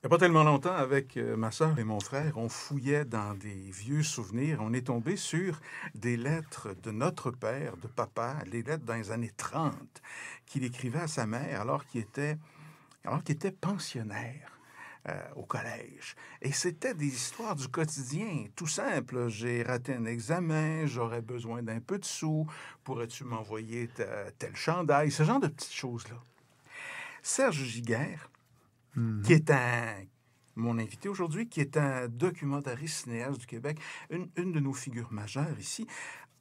Il n'y a pas tellement longtemps, avec ma sœur et mon frère, on fouillait dans des vieux souvenirs. On est tombé sur des lettres de notre père, de papa, les lettres dans les années 30, qu'il écrivait à sa mère alors qu'il était pensionnaire au collège. Et c'était des histoires du quotidien, tout simple. J'ai raté un examen, j'aurais besoin d'un peu de sous, pourrais-tu m'envoyer tel chandail, ce genre de petites choses-là. Serge Giguère, qui Mhm. est mon invité aujourd'hui, qui est un documentariste cinéaste du Québec, une de nos figures majeures ici,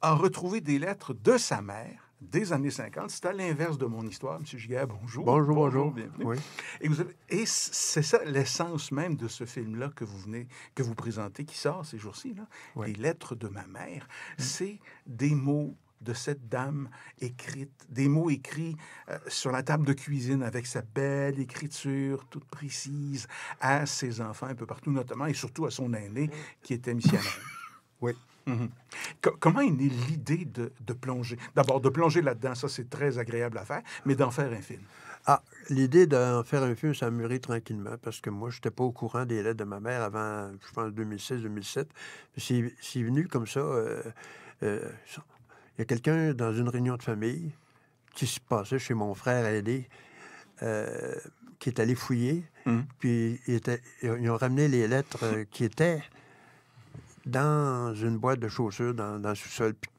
a retrouvé des lettres de sa mère des années 50. C'est à l'inverse de mon histoire. Monsieur Giguère, bonjour. Bonjour, Bonjour, bonjour. bienvenue. Oui. Et c'est ça l'essence même de ce film-là que vous présentez, qui sort ces jours-ci, là. Oui. Les lettres de ma mère. Mm. C'est des mots de cette dame écrite, des mots écrits sur la table de cuisine avec sa belle écriture toute précise à ses enfants un peu partout, notamment et surtout à son aîné qui était missionnaire. Oui. Mhm. Comment est née l'idée de plonger? D'abord, de plonger là-dedans, ça c'est très agréable à faire, mais d'en faire un film. Ah, l'idée d'en faire un film, ça a mûri tranquillement parce que moi, je n'étais pas au courant des lettres de ma mère avant, je pense, 2006-2007. C'est venu comme ça. Euh, il y a quelqu'un dans une réunion de famille qui se passait chez mon frère aîné, euh, qui est allé fouiller, Mhm. puis ils ont ramené les lettres qui étaient dans une boîte de chaussures dans le sous-sol. Puis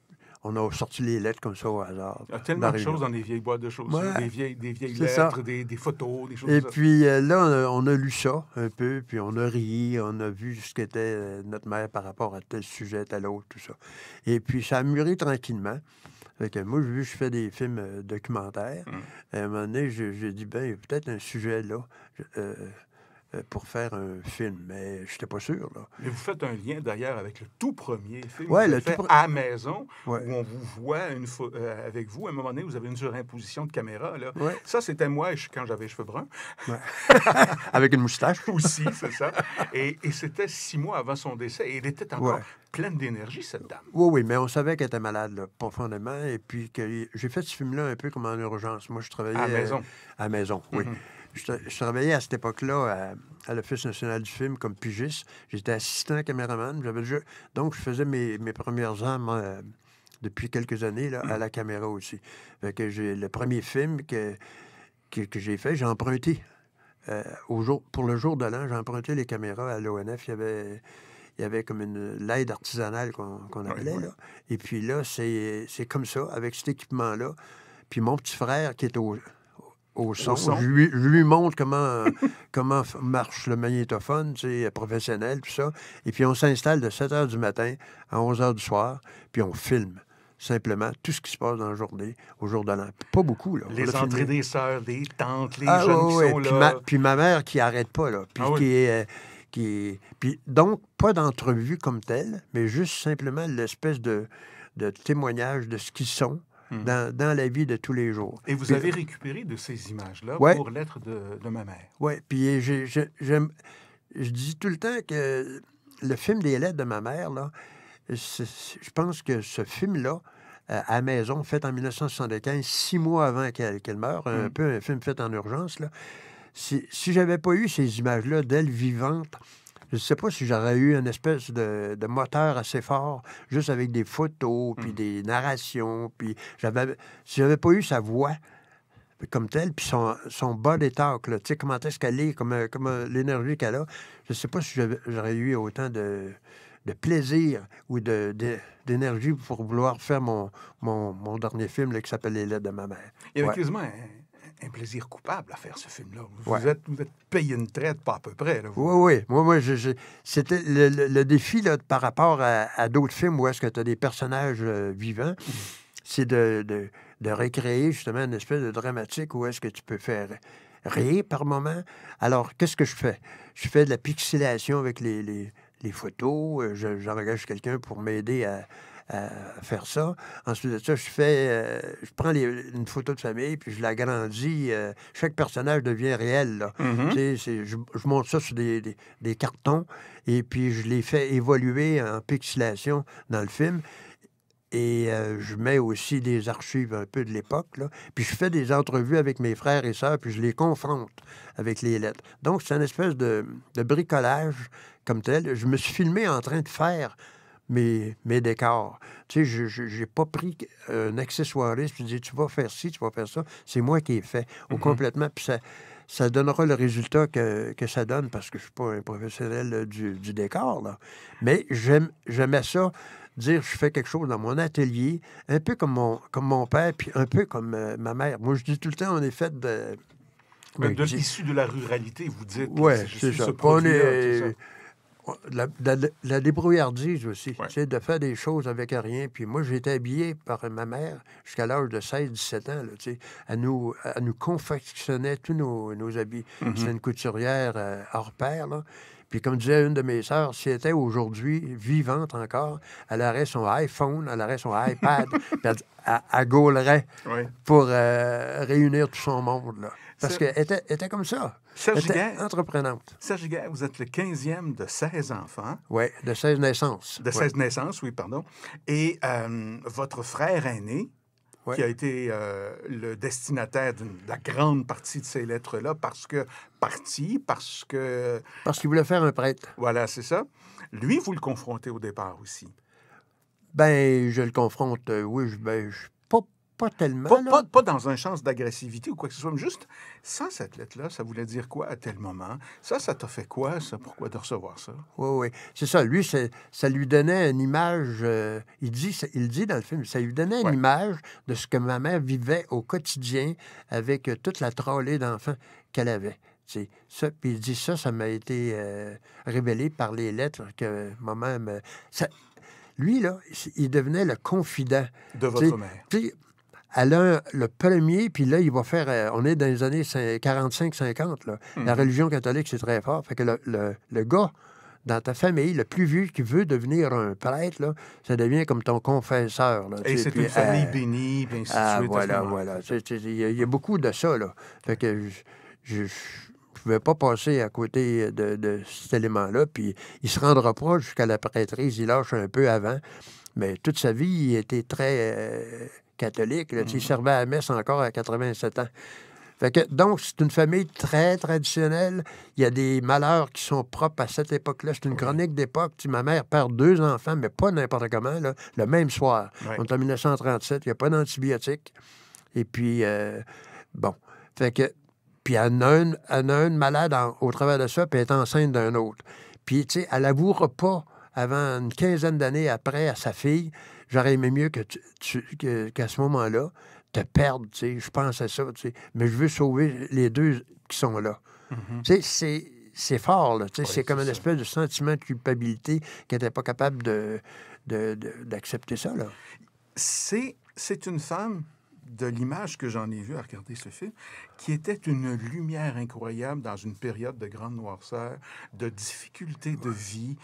on a sorti les lettres comme ça au hasard. Il y a Dans la tellement de choses réunion. dans les vieilles boîtes de chaussures, Ouais, des vieilles c'est ça. lettres, des photos, des choses Et comme ça. puis là, on a lu ça un peu, puis on a ri, on a vu ce qu'était notre mère par rapport à tel sujet, tel autre, tout ça. Et puis ça a mûri tranquillement. Fait que moi, vu que je fais des films documentaires, Mhm. à un moment donné, j'ai dit, ben, il y a peut-être un sujet là pour faire un film, mais je n'étais pas sûr, là. Mais vous faites un lien d'ailleurs avec le tout premier film que Ouais, vous le avez tout... fait à la maison, Ouais, où on vous voit avec vous. À un moment donné, vous avez une surimposition de caméra. Là. ouais, Ça, c'était moi quand j'avais les cheveux bruns. ouais. Avec une moustache. Aussi, c'est ça. Et c'était 6 mois avant son décès. Et elle était encore Ouais. pleine d'énergie, cette dame. Oui, oui, mais on savait qu'elle était malade, là, profondément. Et puis que j'ai fait ce film-là un peu comme en urgence. Moi, je travaillais À la maison. à la maison, oui. Mhm. Je travaillais à cette époque-là à l'Office national du film comme pigiste. J'étais assistant caméraman. Donc, je faisais mes premières armes depuis quelques années là, à la caméra aussi. Fait que le premier film que j'ai fait, j'ai emprunté. Pour le jour de l'an, j'ai emprunté les caméras à l'ONF. Il y avait comme l'aide artisanale qu'on Oui, appelait, oui. là. Et puis là, c'est comme ça, avec cet équipement-là. Puis mon petit frère qui est au son, Au son. je lui montre comment marche le magnétophone, tu sais, professionnel, tout ça. Et puis on s'installe de 7 h du matin à 11 h du soir, puis on filme simplement tout ce qui se passe dans la journée, au jour de l'an. Pas beaucoup, là. On l'a Les entrées filmé. des sœurs, des tantes, les Ah jeunes qui oui, oui. sont Puis là. puis ma mère qui arrête pas, là. Puis Ah oui. puis donc, pas d'entrevue comme telle, mais juste simplement l'espèce de témoignage de ce qu'ils sont Mhm. dans la vie de tous les jours. Et vous Puis, avez récupéré de ces images-là ouais, pour Lettres de ma mère. ouais. Puis je dis tout le temps que le film des lettres de ma mère, là, je pense que ce film-là, à la maison, fait en 1975, 6 mois avant qu'elle meure, un Mhm. peu un film fait en urgence, là. Si j'avais pas eu ces images-là d'elle vivante, je ne sais pas si j'aurais eu une espèce de moteur assez fort, juste avec des photos, puis Mhm. des narrations, puis si j'avais pas eu sa voix comme telle, puis son body talk, là, tu sais, comment est-ce qu'elle est, comme l'énergie qu'elle a, je ne sais pas si j'aurais eu autant de plaisir ou d'énergie pour vouloir faire mon dernier film là, qui s'appelle Les lettres de ma mère. Il y avait Ouais, quasiment un plaisir coupable à faire ce film-là. ouais. Vous êtes payé une traite, pas à peu près. Là, vous. Oui, oui. Moi c'était le défi là, par rapport à d'autres films où est-ce que tu as des personnages vivants, c'est de recréer justement une espèce de dramatique où est-ce que tu peux faire rire par moment. Alors, qu'est-ce que je fais? Je fais de la pixelation avec les photos. J'engage quelqu'un pour m'aider à faire ça. Ensuite de ça, je prends une photo de famille, puis je l'agrandis. Chaque personnage devient réel, là. Mhm. Je monte ça sur des cartons, et puis je les fais évoluer en pixelation dans le film. Et je mets aussi des archives un peu de l'époque, là. Puis je fais des entrevues avec mes frères et sœurs, puis je les confronte avec les lettres. Donc, c'est une espèce de bricolage comme tel. Je me suis filmé en train de faire mes décors. Tu sais, je n'ai pas pris un accessoiriste puis dit, tu vas faire ci, tu vas faire ça. C'est moi qui ai fait au complètement. Puis ça donnera le résultat que ça donne parce que je ne suis pas un professionnel du décor, là. Mais j'aimais ça, dire je fais quelque chose dans mon atelier, un peu comme mon père, puis un peu comme ma mère. Moi, je dis tout le temps, on est fait de... Issu de la ruralité, vous dites. Oui, c'est ça. ça. La débrouillardise aussi, tu sais, de faire des choses avec rien. Puis moi, j'ai été habillé par ma mère jusqu'à l'âge de 16-17 ans. Là, tu sais. Elle nous confectionnait tous nos habits. C'était une couturière hors pair, là. Puis comme disait une de mes sœurs, si elle était aujourd'hui vivante encore, elle aurait son iPhone, elle aurait son iPad, puis elle gaulerait pour réunir tout son monde, là. Parce qu'elle était comme ça. Serge elle était Giguère, entreprenante. Serge Giguère, vous êtes le 15e de 16 enfants. Oui, de 16 naissances. De 16 naissances, oui, pardon. Et votre frère aîné, qui a été le destinataire de la grande partie de ces lettres-là, parce qu'il voulait faire un prêtre. Voilà, c'est ça. Lui, vous le confrontez au départ aussi. Ben, je le confronte, oui, pas tellement. Pas dans un sens d'agressivité ou quoi que ce soit, mais juste, sans cette lettre-là, ça voulait dire quoi à tel moment? Ça t'a fait quoi, ça? Pourquoi de recevoir ça? Oui. C'est ça. Lui, ça lui donnait une image, il dit dans le film, ça lui donnait une image de ce que ma mère vivait au quotidien avec toute la trollée d'enfants qu'elle avait. C'est ça, puis il dit ça m'a été révélé par les lettres que maman me... Lui, là, il devenait le confident. De votre mère. Elle a le premier, puis là, il va faire... on est dans les années 45-50, là. La religion catholique, c'est très fort. Fait que le gars dans ta famille, le plus vieux qui veut devenir un prêtre, là, ça devient comme ton confesseur. Là, et c'est une famille bénie, bien ainsi de suite. Voilà. Il y a beaucoup de ça, là. Fait que je ne pouvais pas passer à côté de cet élément-là, puis il se rendra pas jusqu'à la prêtrise. Il lâche un peu avant, mais toute sa vie, il était très... catholique. Là, il servait à la messe encore à 87 ans. Fait que, donc, c'est une famille très traditionnelle. Il y a des malheurs qui sont propres à cette époque-là. C'est une chronique d'époque. Ma mère perd 2 enfants, mais pas n'importe comment, là, le même soir. On est en 1937, il n'y a pas d'antibiotiques. Et puis, bon. Fait que, puis elle en a une malade au travers de ça, puis elle est enceinte d'un autre. Puis, tu sais, elle n'avouera pas avant une quinzaine d'années après à sa fille, j'aurais aimé mieux qu'à ce moment-là, te perdre, tu sais, je pense à ça, tu sais, mais je veux sauver les 2 qui sont là. Tu sais, c'est fort, là, tu sais, c'est comme une espèce de sentiment de culpabilité qu'elle n'était pas capable d'accepter ça, là. C'est une femme, de l'image que j'en ai vue à regarder ce film, qui était une lumière incroyable dans une période de grande noirceur, de difficultés de vie,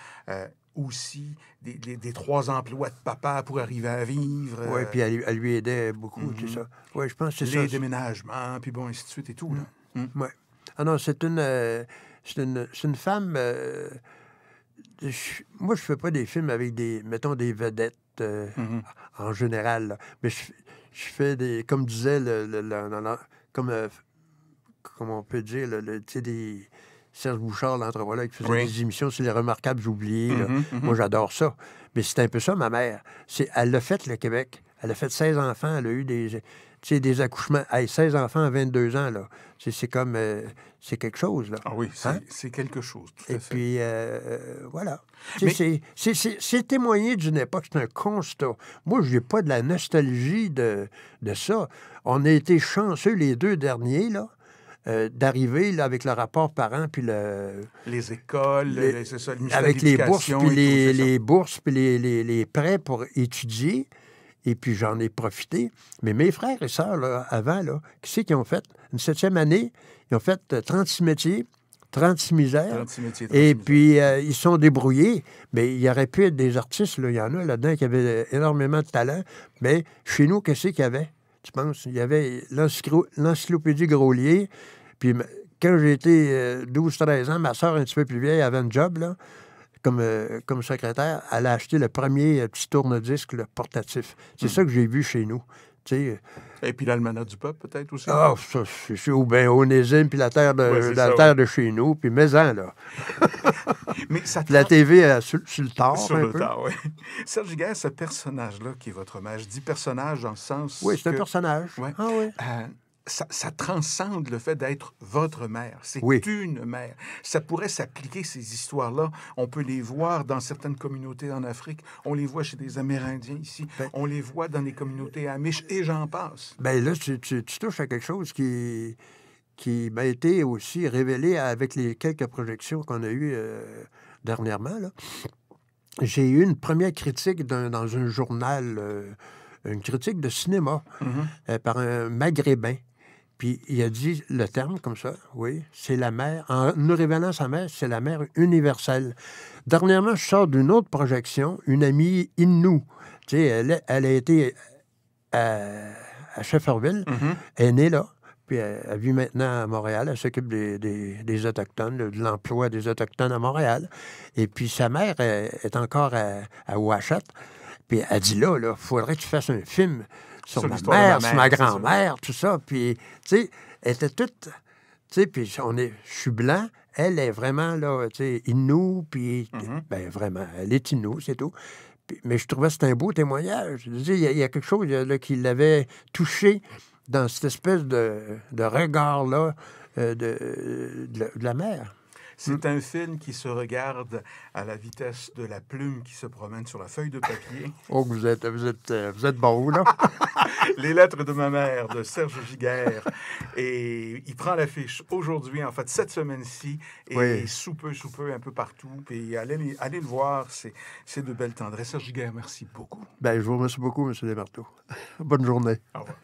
aussi des 3 emplois de papa pour arriver à vivre. Oui, puis elle lui aidait beaucoup, c'est ça. Oui, je pense que c'est ça. Les déménagements, puis bon, ainsi de suite et tout, là. Oui. Ah non, c'est une femme... moi, je fais pas des films avec des vedettes en général, là. Mais je fais des... Comme disait comme on peut dire, tu sais, des... Serge Bouchard, l'anthropologue, qui faisait des émissions sur les remarquables oubliés. Moi, j'adore ça. Mais c'est un peu ça, ma mère. Elle l'a fait, le Québec. Elle a fait 16 enfants. Elle a eu des accouchements. 16 enfants à 22 ans, là. C'est comme... c'est quelque chose, là. Ah oui, c'est quelque chose, tout à fait. Et puis, voilà. C'est témoigner d'une époque, c'est un constat. Moi, je n'ai pas de la nostalgie de ça. On a été chanceux, les 2 derniers, là, d'arriver là, avec le rapport parent, puis les écoles, c'est ça, le avec les bourses, puis les bourses, puis les prêts pour étudier. Et puis, j'en ai profité. Mais mes frères et sœurs, là, avant, là, qui c'est qu'ils ont fait? Une 7e année, ils ont fait 36 métiers, 36 misères. 36 métiers, 36 et puis, ils sont débrouillés. Mais il y aurait pu être des artistes, là. Il y en a là-dedans qui avaient énormément de talent. Mais chez nous, qu'est-ce qu'il y avait? Tu penses? Il y avait l'encyclopédie Grolier. Puis quand j'ai été 12-13 ans, ma soeur, un petit peu plus vieille, avait un job, là. comme secrétaire, elle a acheté le premier petit tourne-disque là, portatif. C'est ça que j'ai vu chez nous. Tu sais, Et puis l'Almanach du peuple, peut-être aussi? ah, ça, c'est ou bien Onésime, puis la terre de chez nous, puis Maison, là. Mais ça Puis la TV sur le tard, sur un le peu. tard, oui. Serge Giguère, ce personnage-là qui est votre mère, je dis personnage dans le sens Oui, c'est un que personnage. ouais, Ah oui. ça transcende le fait d'être votre mère. C'est Oui. une mère. Ça pourrait s'appliquer, ces histoires-là. On peut les voir dans certaines communautés en Afrique. On les voit chez des Amérindiens ici. Ben- On les voit dans les communautés amish et j'en passe. Bien là, tu touches à quelque chose qui m'a été aussi révélé avec les quelques projections qu'on a eues dernièrement. Là. J'ai eu une première critique dans un journal, une critique de cinéma par un Maghrébin. Puis il a dit le terme comme ça, oui, c'est la mère. En nous révélant sa mère, c'est la mère universelle. Dernièrement, je sors d'une autre projection, une amie Innu. Tu sais, elle a été à Shefferville, elle est née là. Puis elle vit maintenant à Montréal. Elle s'occupe des Autochtones, de l'emploi des Autochtones à Montréal. Et puis sa mère est encore à Ouachat. Puis elle dit là, il faudrait que tu fasses un film sur ma mère, sur ma grand-mère, tout ça. Puis, tu sais, elle était toute... Tu sais, puis je suis blanc. Elle est vraiment, là, tu sais, Innu, puis... Ben vraiment, elle est Innu, c'est tout. Mais je trouvais que c'était un beau témoignage. Je veux dire, il y a quelque chose là, qui l'avait touché dans cette espèce de regard-là de la mer. C'est un film qui se regarde à la vitesse de la plume qui se promène sur la feuille de papier. Oh, vous êtes bon, là. Les lettres de ma mère, de Serge Giguère. Et il prend l'affiche aujourd'hui, en fait, cette semaine-ci, et sous peu, un peu partout. Puis allez le voir, c'est de belles tendresses. Serge Giguère, merci beaucoup. Bien, je vous remercie beaucoup, M. Desmarteaux. Bonne journée. Au revoir.